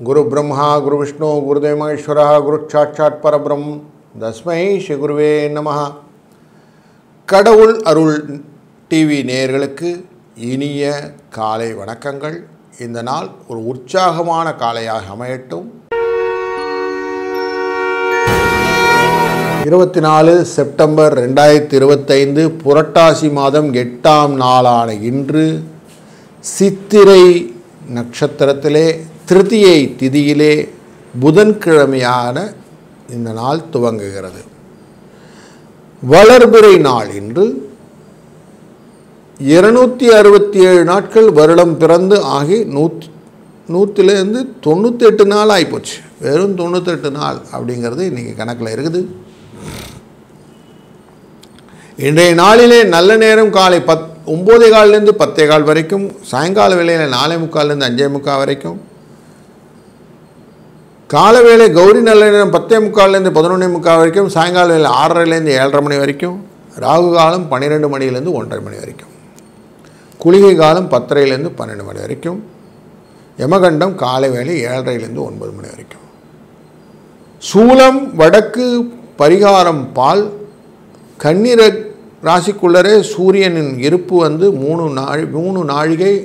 गुरु ब्रह्मा गुरु विष्णु गुरुदेव महेश्वर गुरु साक्षात् परब्रह्म तस्मै श्री गुरुवे நமஹ. கடவுள் அருள் டிவி நேயர்களுக்கு இனிய காலை வணக்கங்கள். இந்த நாள் ஒரு உற்சாகமான காலையாக அமையட்டும். 24 செப்டம்பர் 2025 புரட்டாசி மாதம் 8ஆம் நாளான இன்று சித்திரை நட்சத்திரத்திலே திருதியை திதியிலே புதன்கிழமையான இந்த நாள் துவங்குகிறது. வளர்பிறை நாள் இன்று 267 நாட்கள் வருடம் பிறந்து ஆகி 100லேருந்து 98 நாள் ஆகிப்போச்சு. வெறும் 98 நாள் அப்படிங்கிறது இன்றைக்கி கணக்கில் இருக்குது. இன்றைய நாளிலே நல்ல நேரம் காலை 9:15 10:15 வரைக்கும், சாயங்கால வேளையில் 4:45 5:45 வரைக்கும், கால வேளை கௌரி நல்ல நேரம் 10:45 11:45 வரைக்கும், சாயங்கால வேலை 6:30 7:30 மணி வரைக்கும், ராகு காலம் 12 மணிலேருந்து 1:30 மணி வரைக்கும், குளிகை காலம் 10:30 12 மணி வரைக்கும், யமகண்டம் காலை வேலை 7:30 9 மணி வரைக்கும். சூலம் வடக்கு, பரிகாரம் பால். கன்னிர ராசிக்குள்ளரே சூரியனின் இருப்பு 3 நாழிகை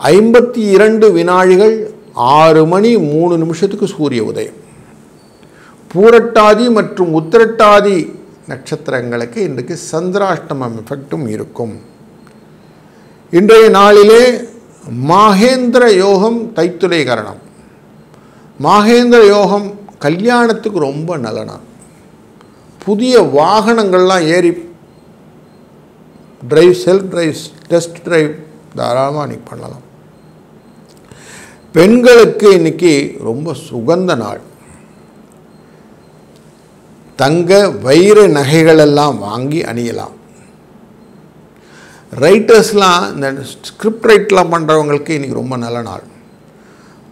52 வினாழிகள் 6 மணி 3 நிமிஷத்துக்கு சூரிய உதயம். பூரட்டாதி மற்றும் உத்திரட்டாதி நட்சத்திரங்களுக்கு இன்றைக்கு சந்திராஷ்டமம் எஃபெக்டும் இருக்கும். இன்றைய நாளிலே மாகேந்திர யோகம் தைத்துளை கரணம். மாகேந்திர யோகம் கல்யாணத்துக்கு ரொம்ப நல்லனா. புதிய வாகனங்கள்லாம் ஏறி drive, self drive, test drive தாராளமாக இன்றைக்கி பண்ணலாம். பெண்களுக்கு இன்றைக்கி ரொம்ப சுகந்த நாள். தங்க வைர நகைகளெல்லாம் வாங்கி அணியலாம். ரைட்டர்ஸ்லாம் இந்த ஸ்கிரிப்ட் ரைட்லாம் பண்ணுறவங்களுக்கு இன்றைக்கி ரொம்ப நல்ல நாள்.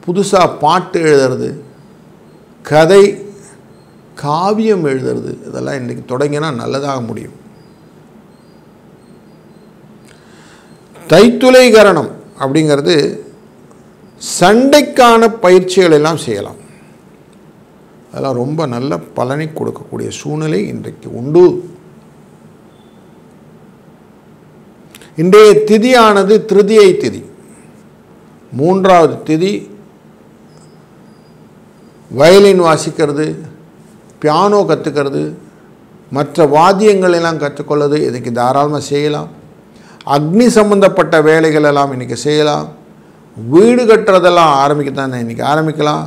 புதுசாக பாட்டு எழுதுறது, கதை, காவியம் எழுதுறது, இதெல்லாம் இன்றைக்கி தொடங்கினா நல்லதாக முடியும். தைத்துளை கரணம் அப்படிங்கிறது சண்டைக்கான பயிற்சிகள் எல்லாம் செய்யலாம். அதெல்லாம் ரொம்ப நல்ல பலனை கொடுக்கக்கூடிய சூழ்நிலை இன்றைக்கு உண்டு. இன்றைய திதியானது திருதியை திதி. 3வது திதி. வயலின் வாசிக்கிறது, பியானோ கற்றுக்கிறது, மற்ற வாத்தியங்கள் எல்லாம் கற்றுக்கொள்வது இன்றைக்கி தாராளமாக செய்யலாம். அக்னி சம்பந்தப்பட்ட வேலைகள் எல்லாம் இன்றைக்கி செய்யலாம். வீடு கட்டுறதெல்லாம் இன்றைக்கி ஆரம்பிக்கலாம்.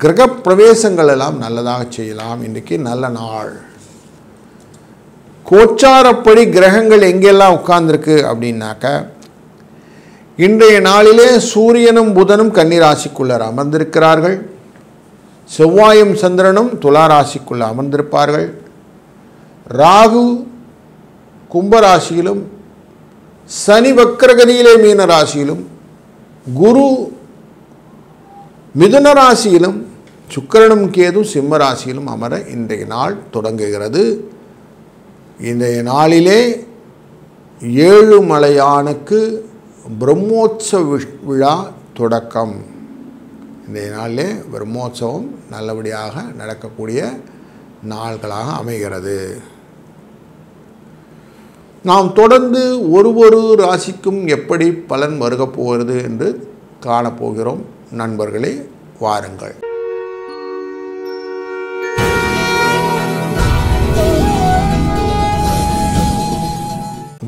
கிரக பிரவேசங்கள் எல்லாம் நல்லதாக செய்யலாம். இன்றைக்கி நல்ல நாள். கோச்சாரப்படி கிரகங்கள் எங்கெல்லாம் உட்கார்ந்துருக்கு அப்படின்னாக்க, இன்றைய நாளிலே சூரியனும் புதனும் கன்னி ராசிக்குள்ளே அமர்ந்திருக்கிறார்கள். செவ்வாயும் சந்திரனும் துலா ராசிக்குள்ளே அமர்ந்திருப்பார்கள். ராகு கும்பராசியிலும், சனி வக்ரகதியிலே மீன ராசியிலும், குரு மிதுன ராசியிலும், சுக்கிரனும் கேது சிம்ம ராசியிலும் அமர இன்றைய நாள் தொடங்குகிறது. இன்றைய நாளிலே ஏழுமலையானுக்கு பிரம்மோற்சவ விழா தொடக்கம். இன்றைய நாளிலே பிரம்மோற்சவம் நல்லபடியாக நடக்கக்கூடிய நாள்களாக அமைகிறது. நாம் தொடர்ந்து ஒரு ராசிக்கும் எப்படி பலன் வருகப் போகிறது என்று காணப்போகிறோம். நண்பர்களே, வாருங்கள்.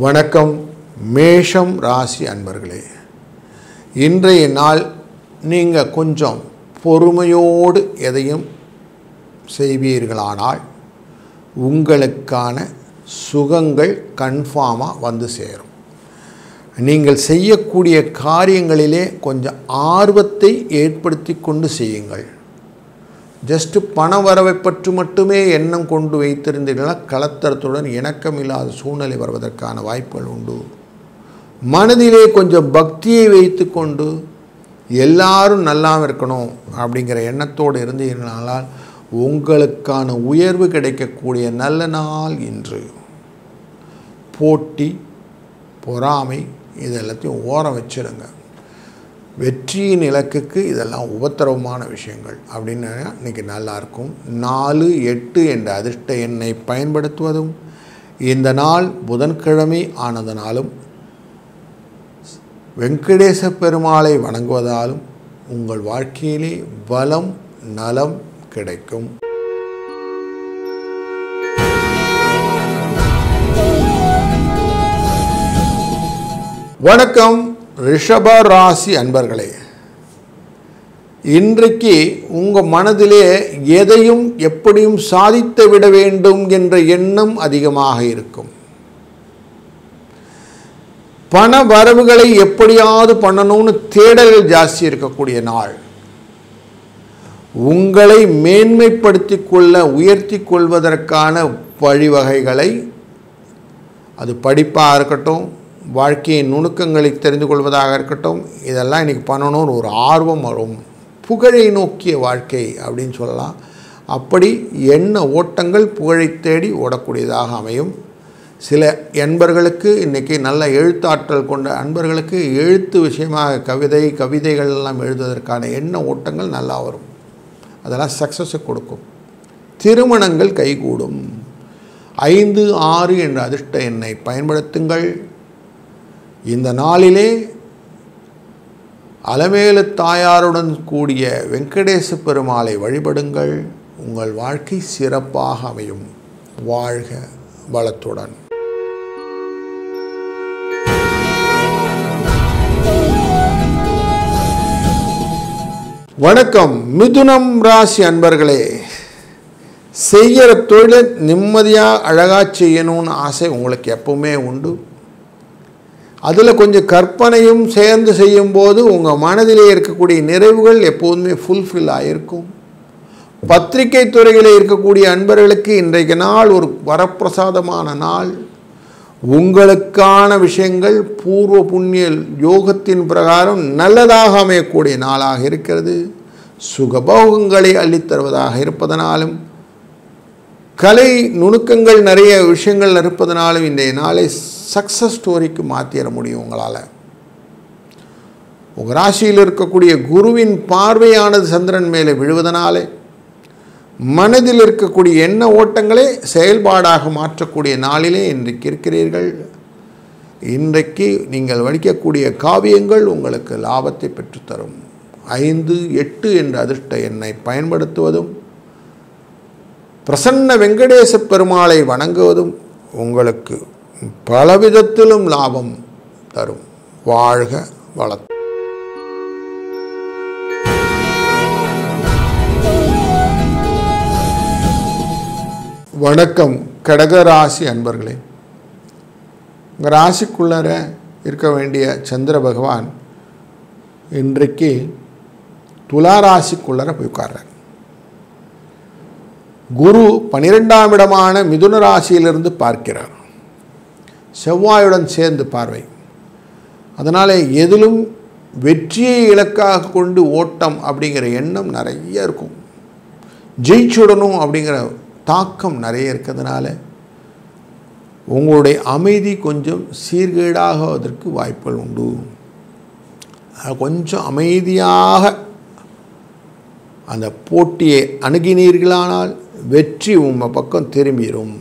வணக்கம். மேஷம் ராசி அன்பர்களே, இன்றைய நாள் நீங்கள் கொஞ்சம் பொறுமையோடு எதையும் செய்வீர்களானால் உங்களுக்கான சுகங்கள் கன்ஃபார்மாக வந்து சேரும். நீங்கள் செய்யக்கூடிய காரியங்களிலே கொஞ்சம் ஆர்வத்தை ஏற்படுத்தி கொண்டு செய்யுங்கள். ஜஸ்ட்டு பண வரவை பற்றி மட்டுமே எண்ணம் கொண்டு வைத்திருந்தீர்களால் கலத்தரத்துடன் இணக்கமில்லாத சூழ்நிலை வருவதற்கான வாய்ப்புகள் உண்டு. மனதிலே கொஞ்சம் பக்தியை வைத்து கொண்டு எல்லாரும் நல்லா இருக்கணும் அப்படிங்கிற எண்ணத்தோடு இருந்தீர்களால் உங்களுக்கான உயர்வு கிடைக்கக்கூடிய நல்ல நாள் இன்று. போட்டி, பொறாமை இது எல்லாத்தையும் ஓரம் வச்சிடுங்க. வெற்றியின் இலக்குக்கு இதெல்லாம் உபத்திரவமான விஷயங்கள் அப்படின்னு இன்றைக்கி நல்லாயிருக்கும். 4, 8 என்ற அதிர்ஷ்ட எண்ணை பயன்படுத்துவதும், இந்த நாள் புதன்கிழமை ஆனதனாலும் வெங்கடேச பெருமாளை வணங்குவதாலும் உங்கள் வாழ்க்கையிலே வளம் நலம் கிடைக்கும். வணக்கம் ரிஷப ராசி அன்பர்களே. இன்றைக்கு உங்கள் மனதிலே எதையும் எப்படியும் சாதித்து விட வேண்டும் என்ற எண்ணம் அதிகமாக இருக்கும். பண வரவுகளை எப்படியாவது பண்ணணும்னு தேடல்கள் ஜாஸ்தி இருக்கக்கூடிய நாள். உங்களை மேன்மைப்படுத்தி கொள்ள உயர்த்தி கொள்வதற்கான வழிவகைகளை, அது படிப்பாக இருக்கட்டும், வாழ்க்கையின் நுணுக்கங்களை தெரிந்து கொள்வதாக இருக்கட்டும், இதெல்லாம் இன்றைக்கி பண்ணணும்னு ஒரு ஆர்வம் வரும். புகழை நோக்கிய வாழ்க்கை அப்படின்னு சொல்லலாம். அப்படி எண்ண ஓட்டங்கள் புகழை தேடி ஓடக்கூடியதாக அமையும். சில அன்பர்களுக்கு இன்றைக்கி நல்ல எழுத்தாற்றல் கொண்ட அன்பர்களுக்கு எழுத்து விஷயமாக கவிதைகள் எல்லாம் எழுதுவதற்கான எண்ண ஓட்டங்கள் நல்லா வரும். அதெல்லாம் சக்ஸஸை கொடுக்கும். திருமணங்கள் கைகூடும். 5, 6 என்ற அதிர்ஷ்ட எண்ணை பயன்படுத்துங்கள். இந்த நாளிலே அலமேலு தாயாருடன் கூடிய வெங்கடேச பெருமாளை வழிபடுங்கள். உங்கள் வாழ்க்கை சிறப்பாக அமையும். வாழ்க வளத்துடன். வணக்கம் மிதுனம் ராசி அன்பர்களே. செய்கிற தொழிலை நிம்மதியாக அழகாக செய்யணும்னு ஆசை உங்களுக்கு எப்பவுமே உண்டு. அதில் கொஞ்சம் கற்பனையும் சேர்ந்து செய்யும்போது உங்கள் மனதிலே இருக்கக்கூடிய நிறைவுகள் எப்போதுமே ஃபுல்ஃபில் ஆகிருக்கும். பத்திரிகை துறையில் இருக்கக்கூடிய அன்பர்களுக்கு இன்றைக்கு நாள் ஒரு வரப்பிரசாதமான நாள். உங்களுக்கான விஷயங்கள் பூர்வ புண்ணிய யோகத்தின் பிரகாரம் நல்லதாக அமையக்கூடிய நாளாக இருக்கிறது. சுகபோகங்களை அள்ளித்தருவதாக இருப்பதனாலும், கலை நுணுக்கங்கள் நிறைய விஷயங்கள் இருப்பதனாலும் இன்றைய நாளை சக்ஸஸ் ஸ்டோரிக்கு மாற்றிட முடியும் உங்களால். உங்கள் ராசியில் இருக்கக்கூடிய குருவின் பார்வையானது சந்திரன் மேலே விழுவதனாலே மனதில் இருக்கக்கூடிய எண்ண ஓட்டங்களே செயல்பாடாக மாற்றக்கூடிய நாளிலே இன்றைக்கு இருக்கிறீர்கள். இன்றைக்கு நீங்கள் வடிக்கக்கூடிய காவியங்கள் உங்களுக்கு லாபத்தை பெற்றுத்தரும். 5, 8 என்ற அதிர்ஷ்ட எண்ணை பயன்படுத்துவதும், பிரசன்ன வெங்கடேச பெருமாளை வணங்குவதும் உங்களுக்கு பலவிதத்திலும் லாபம் தரும். வாழ்க வளம். வணக்கம் கடகராசி அன்பர்களே. உங்கள் ராசிக்குள்ளர இருக்க வேண்டிய சந்திர பகவான் இன்றைக்கு துலா ராசிக்குள்ளர போய் உட்கார்றார். குரு 12ஆம் இடமான மிதுன ராசியிலிருந்து பார்க்கிறார். செவ்வாயுடன் சேர்ந்து பார்வை. அதனால் எதிலும் வெற்றியை இலக்காக கொண்டு ஓட்டம் அப்படிங்கிற எண்ணம் நிறைய இருக்கும். ஜெயிச்சுடணும் அப்படிங்கிற தாக்கம் நிறைய இருக்கிறதுனால உங்களுடைய அமைதி கொஞ்சம் சீர்கேடாகுவதற்கு வாய்ப்புகள் உண்டு. கொஞ்சம் அமைதியாக அந்த போட்டியை அணுகினீர்களானால் வெற்றி உங்கள் பக்கம் திரும்பிடும்.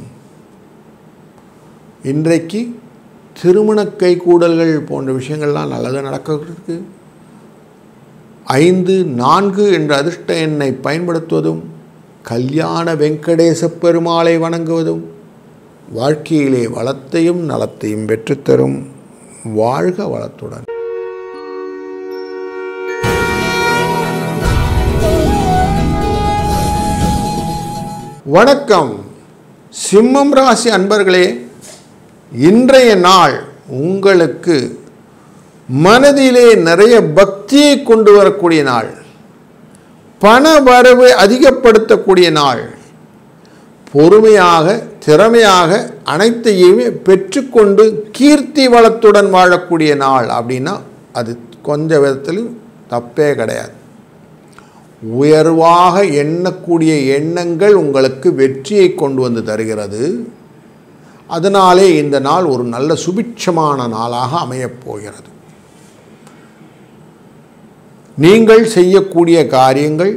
இன்றைக்கு திருமண கைகூடல்கள் போன்ற விஷயங்கள்லாம் நல்லதாக நடக்கிறதுக்கு 5, 4 என்ற அதிர்ஷ்ட எண்ணை பயன்படுத்துவதும், கல்யாண வெங்கடேச பெருமாளை வணங்குவதும் வாழ்க்கையிலே வளத்தையும் நலத்தையும் பெற்றுத்தரும். வாழ்க வளத்துடன். வணக்கம் சிம்மம் ராசி அன்பர்களே. இன்றைய நாள் உங்களுக்கு மனதிலே நிறைய பக்தியை கொண்டு வரக்கூடிய நாள். பண வரவை அதிகப்படுத்தக்கூடிய நாள். பொறுமையாக திறமையாக அனைத்தையுமே பெற்றுக்கொண்டு கீர்த்தி வளத்துடன் வாழக்கூடிய நாள் அப்படின்னா அது கொஞ்ச விதத்திலும் தப்பே கிடையாது. உயர்வாக எண்ணக்கூடிய எண்ணங்கள் உங்களுக்கு வெற்றியை கொண்டு வந்து தருகிறது. அதனாலே இந்த நாள் ஒரு நல்ல சுபிட்சமான நாளாக அமையப் போகிறது. நீங்கள் செய்யக்கூடிய காரியங்கள்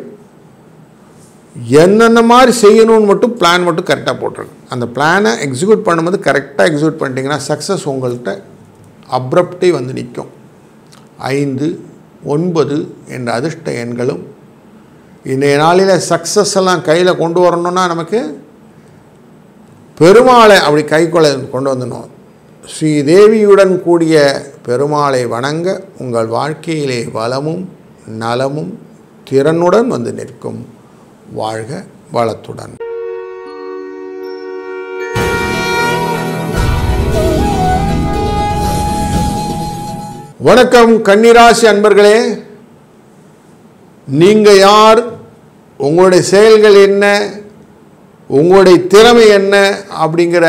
என்னென்ன மாதிரி செய்யணும்னு மட்டும் பிளான் மட்டும் கரெக்டாக போட்டிருக்கு. அந்த பிளானை எக்ஸிக்யூட் பண்ணும்போது கரெக்டாக எக்ஸிக்யூட் பண்ணிட்டீங்கன்னா சக்ஸஸ் உங்கள்கிட்ட அப்ரப்டே வந்து நிற்கும். 5, 9 என்ற அதிர்ஷ்ட எண்களும் இன்றைய நாளில் சக்ஸஸ் எல்லாம் கையில் கொண்டு வரணும்னா நமக்கு பெருமாளை அப்படி கொண்டு வந்துடணும். ஸ்ரீதேவியுடன் கூடிய பெருமாளை வணங்க உங்கள் வாழ்க்கையிலே வளமும் நலமும் திறனுடன் வந்து நிற்கும். வாழ்க வளத்துடன். வணக்கம் கன்னிராசி அன்பர்களே. நீங்கள் யார், உங்களுடைய செயல்கள் என்ன, உங்களுடைய திறமை என்ன அப்படிங்கிற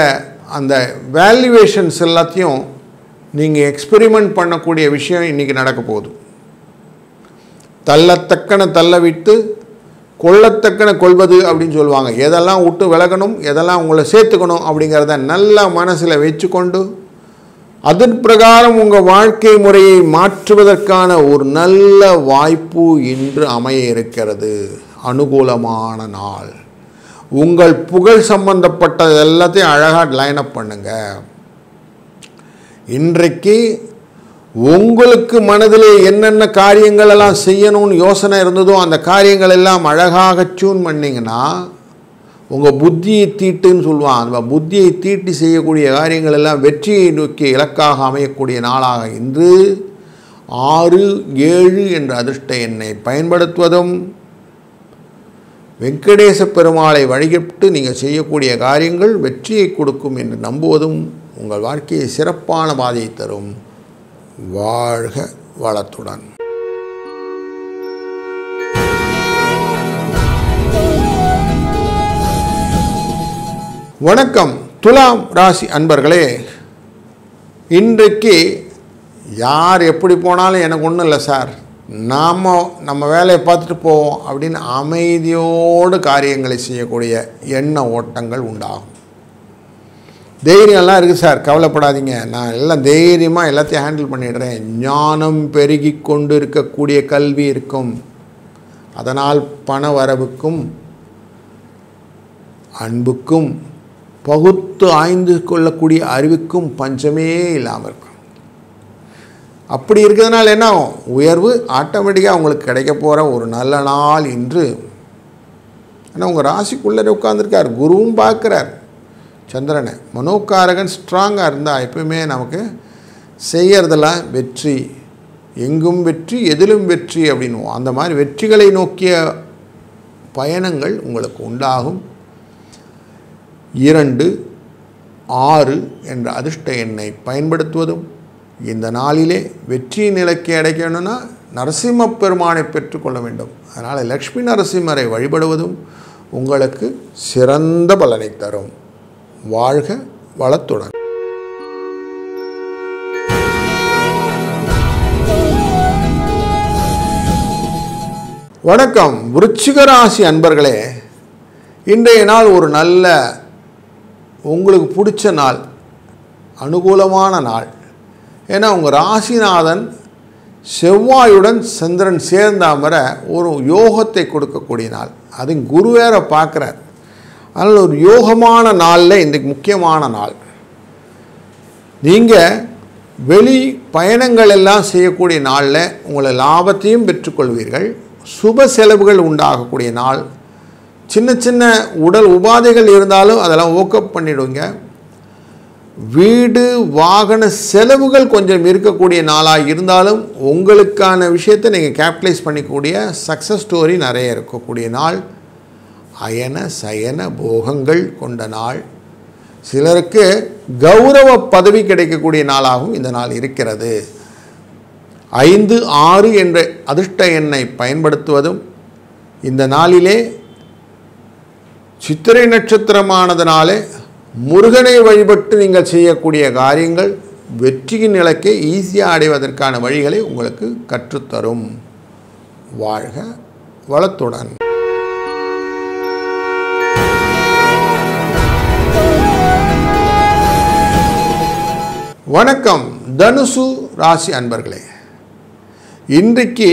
அந்த வேல்யூவேஷன்ஸ் எல்லாத்தையும் நீங்கள் எக்ஸ்பெரிமெண்ட் பண்ணக்கூடிய விஷயம் இன்றைக்கி நடக்க போகுது. தள்ளத்தக்கன தள்ள விட்டு கொள்ளத்தக்கன கொள்வது அப்படின்னு சொல்லுவாங்க. எதெல்லாம் விட்டு விலகணும், எதெல்லாம் உங்களை சேர்த்துக்கணும் அப்படிங்கிறத நல்லா மனசில் வச்சுக்கொண்டு அதன் பிரகாரம் உங்கள் வாழ்க்கை முறையை மாற்றுவதற்கான ஒரு நல்ல வாய்ப்பு இன்று அமைய இருக்கிறது. அனுகூலமான நாள். உங்கள் புகழ் சம்பந்தப்பட்டது எல்லாத்தையும் அழகாக லைனப் பண்ணுங்க. இன்றைக்கு உங்களுக்கு மனதிலே என்னென்ன காரியங்கள் எல்லாம் செய்யணும்னு யோசனை இருந்ததோ அந்த காரியங்கள் எல்லாம் அழகாக டியூன் பண்ணிங்கன்னா உங்கள் புத்தியை தீட்டுன்னு சொல்லுவாங்க. அந்த புத்தியை தீட்டி செய்யக்கூடிய காரியங்கள் எல்லாம் வெற்றியை நோக்கி இலக்காக அமையக்கூடிய நாளாக இன்று 6, 7 என்ற அதிர்ஷ்ட எண்ணை பயன்படுத்துவதும் வெங்கடேச பெருமாளை வழிபட்டு நீங்கள் செய்யக்கூடிய காரியங்கள் வெற்றியை கொடுக்கும் என்று நம்புவதும் உங்கள் வாழ்க்கையை சிறப்பான பாதையை தரும். வாழ்க வளத்துடன். வணக்கம் துலாம் ராசி அன்பர்களே. இன்றைக்கு யார் எப்படி போனாலும் எனக்கு ஒன்றும் இல்லை சார், நம்ம வேலையை பார்த்துட்டு போவோம் அப்படின்னு அமைதியோடு காரியங்களை செய்யக்கூடிய எண்ண ஓட்டங்கள் உண்டாகும். தைரியம்லாம் இருக்குது சார், கவலைப்படாதீங்க, நான் எல்லாம் தைரியமாக எல்லாத்தையும் ஹேண்டில் பண்ணிடுறேன். ஞானம் பெருகி கொண்டு இருக்கக்கூடிய கல்வி இருக்கும். அதனால் பண வரவுக்கும் அன்புக்கும் பகுத்து ஆய்ந்து கொள்ளக்கூடிய அறிவுக்கும் பஞ்சமே இல்லாமல் இருக்கும். அப்படி இருக்கிறதுனால என்ன ஆகும், உயர்வு ஆட்டோமேட்டிக்காக உங்களுக்கு கிடைக்க போகிற ஒரு நல்ல நாள் இன்று. ஆனால் உங்கள் ராசிக்குள்ளே உட்கார்ந்துருக்கார், குருவும் பார்க்குறார் சந்திரனை. மனோகாரகன் ஸ்ட்ராங்காக இருந்தால் எப்பவுமே நமக்கு செய்கிறதெல்லாம் வெற்றி, எங்கும் வெற்றி எதிலும் வெற்றி அப்படின்வோம். அந்த மாதிரி வெற்றிகளை நோக்கிய பயணங்கள் உங்களுக்கு உண்டாகும். 2, 6 என்ற அதிர்ஷ்ட எண்ணை பயன்படுத்துவதும் இந்த நாளிலே வெற்றியின் இலக்கை அடைக்கணும்னா நரசிம்ம பெருமானை பெற்றுக்கொள்ள வேண்டும். அதனால் லக்ஷ்மி நரசிம்மரை வழிபடுவதும் உங்களுக்கு சிறந்த பலனை தரும். வாழ்க வளத்துடன். வணக்கம் விருச்சிக ராசி அன்பர்களே. இன்றைய நாள் ஒரு நல்ல உங்களுக்கு பிடிச்ச நாள், அனுகூலமான நாள். ஏன்னா உங்கள் ராசிநாதன் செவ்வாயுடன் சந்திரன் சேர்ந்தாமற ஒரு யோகத்தை கொடுக்கக்கூடிய நாள். அது குரு வேற பார்க்குறார். அதனால் ஒரு யோகமான நாளில் இன்றைக்கு முக்கியமான நாள். நீங்கள் வெளி பயணங்கள் எல்லாம் செய்யக்கூடிய நாளில் உங்களை லாபத்தையும் பெற்றுக்கொள்வீர்கள். சுப செலவுகள் உண்டாகக்கூடிய நாள். சின்ன சின்ன உடல் உபாதைகள் இருந்தாலும் அதெல்லாம் ஓக்கப் பண்ணிடுவீங்க. வீடு வாகன செலவுகள் கொஞ்சம் இருக்கக்கூடிய நாளாக இருந்தாலும் உங்களுக்கான விஷயத்தை நீங்கள் கேபிட்டலைஸ் பண்ணிக்கூடிய சக்ஸஸ் ஸ்டோரி நிறைய இருக்கக்கூடிய நாள். அயன சயன போகங்கள் கொண்ட நாள். சிலருக்கு கௌரவ பதவி கிடைக்கக்கூடிய நாளாகவும் இந்த நாள் இருக்கிறது. 5, 6 என்ற அதிர்ஷ்ட எண்ணை பயன்படுத்துவதும் இந்த நாளிலே சித்திரை நட்சத்திரமானதனாலே முருகனை வழிபட்டு நீங்கள் செய்யக்கூடிய காரியங்கள் வெற்றியின் இலக்கை ஈஸியாக அடைவதற்கான வழிகளை உங்களுக்கு கற்றுத்தரும். வாழ்க வளத்துடன். வணக்கம் தனுசு ராசி அன்பர்களே. இன்றைக்கு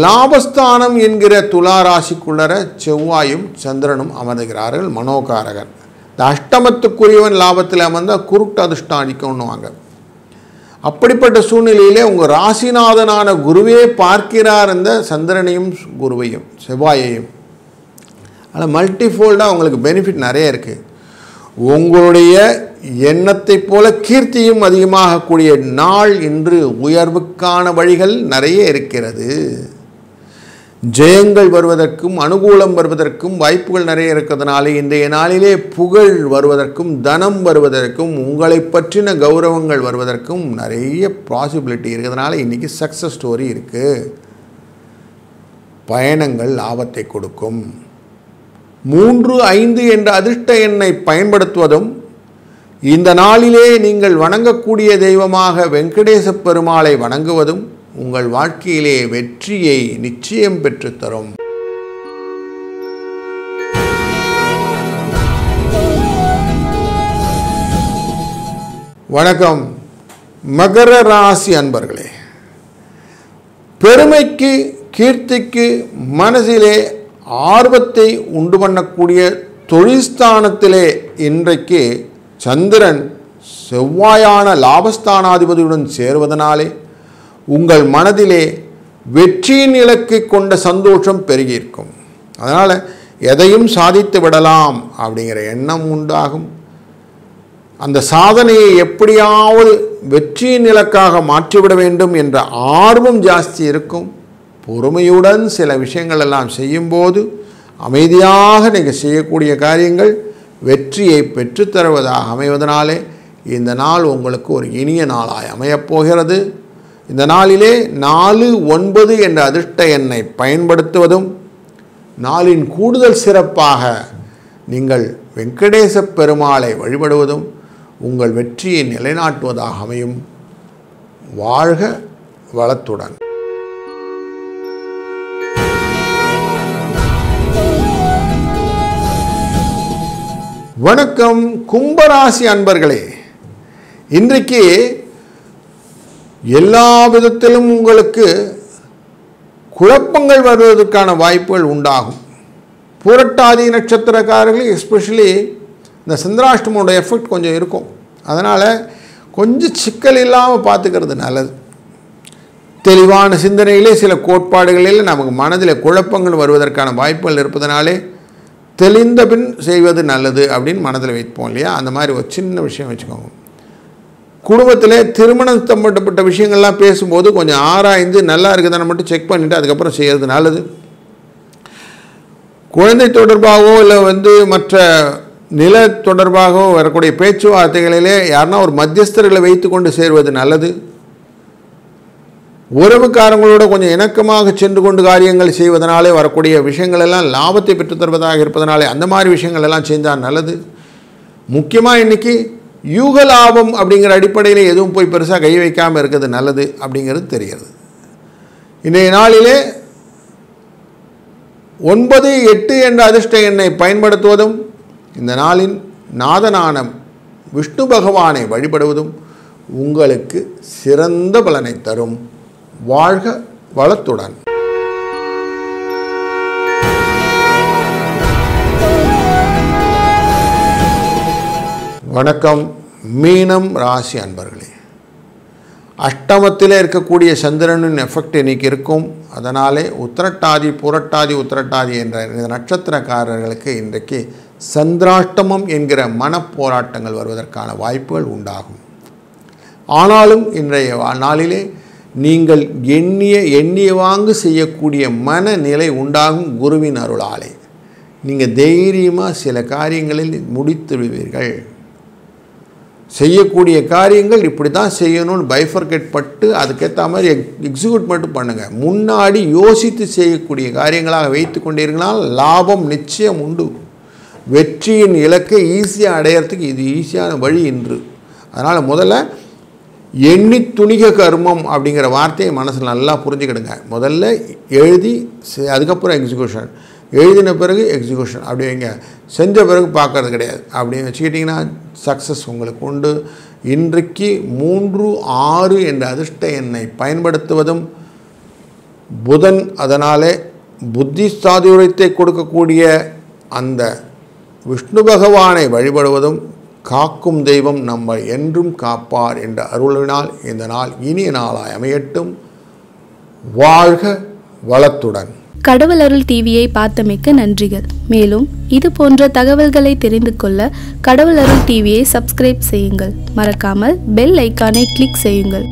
லாபஸ்தானம் என்கிற துலா ராசிக்குள்ளர செவ்வாயும் சந்திரனும் அமர்கிறார்கள். மனோகாரகர். இந்த அஷ்டமத்துக்குரியவன் லாபத்தில் அமர்ந்தால் குருட்டு அதிர்ஷ்டம் அடிக்கணுவாங்க. அப்படிப்பட்ட சூழ்நிலையிலே உங்கள் ராசிநாதனான குருவே பார்க்கிறார் இந்த சந்திரனையும் குருவையும் செவ்வாயையும். ஆனால் மல்டிஃபோல்டாக உங்களுக்கு பெனிஃபிட் நிறைய இருக்குது. உங்களுடைய எண்ணத்தை போல கீர்த்தியும் அதிகமாகக்கூடிய நாள் இன்று. உயர்வுக்கான வழிகள் நிறைய இருக்கிறது. ஜெயங்கள் வருவதற்கும் அனுகூலம் வருவதற்கும் வாய்ப்புகள் நிறைய இருக்கிறதுனால இன்றைய நாளிலே புகழ் வருவதற்கும் தனம் வருவதற்கும் உங்களை பற்றின கௌரவங்கள் வருவதற்கும் நிறைய பாசிபிலிட்டி இருக்கிறதுனால இன்றைக்கி சக்ஸஸ் ஸ்டோரி இருக்குது. பயணங்கள் லாபத்தை கொடுக்கும். 3, 5 என்ற அதிர்ஷ்ட எண்ணை பயன்படுத்துவதும் இந்த நாளிலே நீங்கள் வணங்கக்கூடிய தெய்வமாக வெங்கடேச பெருமாளை வணங்குவதும் உங்கள் வாழ்க்கையிலே வெற்றியை நிச்சயம் பெற்றுத்தரும். வணக்கம் மகர ராசி அன்பர்களே. பெருமைக்கு கீர்த்திக்கு மனசிலே ஆர்வத்தை உண்டு பண்ணக்கூடிய தொழில்ஸ்தானத்திலே இன்றைக்கு சந்திரன் செவ்வாயான லாபஸ்தானாதிபதியுடன் சேருவதனாலே உங்கள் மனதிலே வெற்றியின் இலக்கை கொண்ட சந்தோஷம் பெருகியிருக்கும். அதனால் எதையும் சாதித்து விடலாம் அப்படிங்கிற எண்ணம் உண்டாகும். அந்த சாதனையை எப்படியாவது வெற்றியின் இலக்காக மாற்றிவிட வேண்டும் என்ற ஆர்வம் ஜாஸ்தி இருக்கும். பொறுமையுடன் சில விஷயங்கள் எல்லாம் செய்யும்போது அமைதியாக நீங்கள் செய்யக்கூடிய காரியங்கள் வெற்றியை பெற்றுத்தருவதாக அமைவதனாலே இந்த நாள் உங்களுக்கு ஒரு இனிய நாளாய் அமையப்போகிறது. இந்த நாளிலே 4, 9 என்ற அதிர்ஷ்ட எண்ணை பயன்படுத்துவதும் நாளின் கூடுதல் சிறப்பாக நீங்கள் வெங்கடேச பெருமாளை வழிபடுவதும் உங்கள் வெற்றியை நிலைநாட்டுவதாக அமையும். வாழ்க வளத்துடன். வணக்கம் கும்பராசி அன்பர்களே. இன்றைக்கு எல்லா விதத்திலும் உங்களுக்கு குழப்பங்கள் வருவதற்கான வாய்ப்புகள் உண்டாகும். பூரட்டாதி நட்சத்திரக்காரர்கள் எஸ்பெஷலி இந்த சந்திராஷ்டமோட எஃபெக்ட் கொஞ்சம் இருக்கும். அதனால் கொஞ்சம் சிக்கல் இல்லாமல் பார்த்துக்கிறது நல்லது. தெளிவான சிந்தனையிலே சில கோட்பாடுகளில் நமக்கு மனதில் குழப்பங்கள் வருவதற்கான வாய்ப்புகள் இருப்பதனாலே தெளிந்த பின் செய்வது நல்லது அப்படின்னு மனதில் வைப்போம் இல்லையா? அந்த மாதிரி ஒரு சின்ன விஷயம் வச்சுக்கோங்க. குடும்பத்தில் திருமணம் சம்பந்தப்பட்ட விஷயங்கள்லாம் பேசும்போது கொஞ்சம் ஆராய்ந்து நல்லா இருக்குதானே மட்டும் செக் பண்ணிவிட்டு அதுக்கப்புறம் செய்கிறது நல்லது. குழந்தை தொடர்பாகவோ இல்லை மற்ற நில தொடர்பாகவோ வரக்கூடிய பேச்சுவார்த்தைகளிலே யாருன்னா ஒரு மத்தியஸ்தர்களை வைத்து கொண்டு சேர்வது நல்லது. உறவுக்காரங்களோட கொஞ்சம் இணக்கமாக சென்று கொண்டு காரியங்கள் செய்வதனாலே வரக்கூடிய விஷயங்கள் எல்லாம் லாபத்தை பெற்றுத்தருவதாக இருப்பதனாலே அந்த மாதிரி விஷயங்கள் எல்லாம் செஞ்சால் நல்லது. முக்கியமாக இன்றைக்கி யூக லாபம் அப்படிங்கிற அடிப்படையில் எதுவும் போய் பெருசாக கை வைக்காமல் இருக்கிறது நல்லது அப்படிங்கிறது தெரிகிறது. இன்றைய நாளிலே 9, 8 என்ற அதிர்ஷ்ட எண்ணை பயன்படுத்துவதும் இந்த நாளின் நாதனான விஷ்ணு பகவானை வழிபடுவதும் உங்களுக்கு சிறந்த பலனை தரும். வாழ்க வளத்துடன். வணக்கம் மீனம் ராசி அன்பர்களே. அஷ்டமத்தில் இருக்கக்கூடிய சந்திரனின் எஃபெக்ட் இன்றைக்கி இருக்கும். அதனாலே உத்திரட்டாதி புரட்டாதி உத்திரட்டாதி என்ற இந்த நட்சத்திரக்காரர்களுக்கு இன்றைக்கு சந்திராஷ்டமம் என்கிற மனப்போராட்டங்கள் வருவதற்கான வாய்ப்புகள் உண்டாகும். ஆனாலும் இன்றைய நாளிலே நீங்கள் எண்ணிய வாங்கு செய்யக்கூடிய மனநிலை உண்டாகும். குருவின் அருளாலே நீங்கள் தைரியமாக சில காரியங்களில் முடித்து விடுவீர்கள். செய்யக்கூடிய காரியங்கள் இப்படி தான் செய்யணும்னு பைஃபர்கேட் பட்டு அதுக்கேற்ற மாதிரி எக்ஸிக்யூட் மட்டும் பண்ணுங்கள். முன்னாடி யோசித்து செய்யக்கூடிய காரியங்களாக வைத்து கொண்டீர்களால் லாபம் நிச்சயம் உண்டு. வெற்றியின் இலக்கை ஈஸியாக அடையிறதுக்கு இது ஈஸியான வழி இன்று. அதனால் முதல்ல எண்ணி துணிக கர்மம் அப்படிங்கிற வார்த்தையை மனசில் நல்லா புரிஞ்சுக்கிடுங்க. முதல்ல எழுதி அதுக்கப்புறம் எக்ஸிக்யூஷன், எழுதின பிறகு எக்ஸிக்யூஷன் அப்படி வைங்க. செஞ்ச பிறகு பார்க்கறது கிடையாது. அப்படின்னு வச்சுக்கிட்டிங்கன்னா சக்ஸஸ் உங்களுக்கு உண்டு. இன்றைக்கு 3, 6 என்ற அதிர்ஷ்ட எண்ணை பயன்படுத்துவதும் புதன் அதனாலே புத்தி சாதுரியத்தை கொடுக்கக்கூடிய அந்த விஷ்ணு பகவானை வழிபடுவதும், காக்கும் தெய்வம் நம்மை என்றும் காப்பார் என்ற அருளினால் இந்த நாள் இனிய நாளாய் அமையட்டும். வாழ்க வளத்துடன். கடவுள் அருள் டிவியை பார்த்தமைக்கு நன்றிகள். மேலும் இது போன்ற தகவல்களை தெரிந்து கொள்ள கடவுள் அருள் டிவியை சப்ஸ்கிரைப் செய்யுங்கள். மறக்காமல் பெல் ஐக்கானை கிளிக் செய்யுங்கள்.